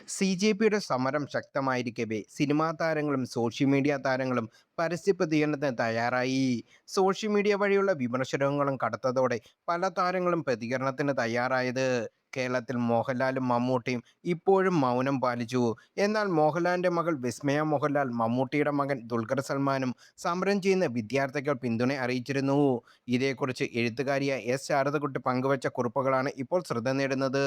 CJPയുടെ സമരം ശക്തമായിരിക്കവേ സിനിമാ താരങ്ങളും social media താരങ്ങളും പരസ്യ പ്രതികരണത്തിന് തയ്യാറായി. സോഷ്യൽ മീഡിയ വഴിയുള്ള വിമർശനങ്ങളും കടുത്തതോടെ പല താരങ്ങളും പ്രതികരണത്തിന് തയ്യാറായത്. കേരളത്തിൽ മോഹൻലാലും മമ്മൂട്ടിയും ഇപ്പോഴും മൗനം പാലിച്ചു. എന്നാൽ മോഹൻലാലിന്റെ മകൾ വിസ്മയ മോഹൻലാൽ, മമ്മൂട്ടിയുടെ മകൻ ദുൽഖർ സൽമാനും സമരം ചെയ്യുന്ന വിദ്യാർത്ഥികൾ പിന്തുണ അറിയിച്ചിരുന്നു. ഇതേക്കുറിച്ച് എഴുത്തുകാരിയായ എസ് ശാരദകുട്ടി പങ്കുവച്ച കുറിപ്പുകളാണ് ഇപ്പോൾ ശ്രദ്ധ നേടുന്നത്.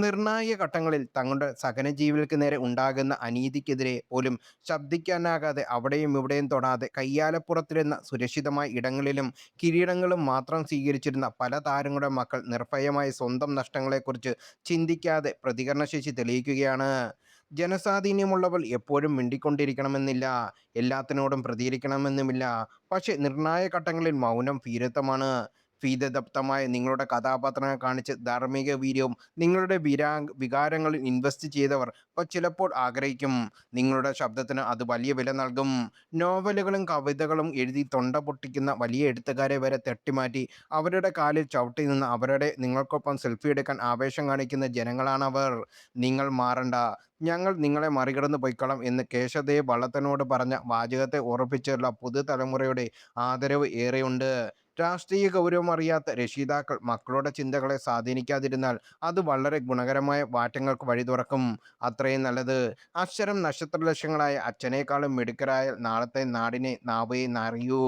നിർണായക ഘട്ടങ്ങളിൽ തങ്ങളുടെ സഹനജീവികൾക്ക് നേരെ ഉണ്ടാകുന്ന അനീതിക്കെതിരെ പോലും ശബ്ദിക്കാനാകാതെ അവിടെയും ഇവിടെയും തൊടാതെ കയ്യാലപ്പുറത്തിരുന്ന സുരക്ഷിതമായ ഇടങ്ങളിലും കിരീടങ്ങളും മാത്രം സ്വീകരിച്ചിരുന്ന പല താരങ്ങളുടെ മക്കൾ നിർഭയമായി സ്വന്തം നഷ്ടങ്ങളെക്കുറിച്ച് ചിന്തിക്കാതെ പ്രതികരണശേഷി തെളിയിക്കുകയാണ്. ജനസ്വാധീനമുള്ളവർ എപ്പോഴും മിണ്ടിക്കൊണ്ടിരിക്കണമെന്നില്ല, എല്ലാത്തിനോടും പ്രതികരിക്കണമെന്നുമില്ല. പക്ഷേ നിർണായക ഘട്ടങ്ങളിൽ മൗനം ഭീരുത്വമാണ്. ഭീതിദപ്തമായ നിങ്ങളുടെ കഥാപാത്രങ്ങളെ കാണിച്ച് ധാർമ്മിക വീര്യവും നിങ്ങളുടെ വികാരങ്ങളിൽ ഇൻവെസ്റ്റ് ചെയ്തവർ ചിലപ്പോൾ ആഗ്രഹിക്കും, നിങ്ങളുടെ ശബ്ദത്തിന് അത് വലിയ വില നൽകും. നോവലുകളും കവിതകളും എഴുതി തൊണ്ട പൊട്ടിക്കുന്ന വലിയ എഴുത്തുകാരെ വരെ തട്ടിമാറ്റി അവരുടെ കാലിൽ ചവിട്ടി നിന്ന് അവരുടെ നിങ്ങൾക്കൊപ്പം സെൽഫി എടുക്കാൻ ആവേശം കാണിക്കുന്ന ജനങ്ങളാണവർ. നിങ്ങൾ മാറണ്ട, ഞങ്ങൾ നിങ്ങളെ മറികടന്ന് പൊയ്ക്കോളാം എന്ന് കേശവദേവ് വള്ളത്തോളിനോട് പറഞ്ഞ വാചകത്തെ ഓർമ്മിപ്പിച്ചുള്ള പുതുതലമുറയുടെ ആദരവ് ഏറെയുണ്ട്. രാഷ്ട്രീയ ഗൗരവമറിയാത്ത രക്ഷിതാക്കൾ മക്കളുടെ ചിന്തകളെ സ്വാധീനിക്കാതിരുന്നാൽ അത് വളരെ ഗുണകരമായ മാറ്റങ്ങൾക്ക് വഴി തുറക്കും. അത്രയും നല്ലത്. അക്ഷരം നക്ഷത്രലക്ഷങ്ങളായ അച്ഛനേക്കാളും മിടുക്കരായ നാളത്തെ നാടിനെ നാവേ അറിയൂ.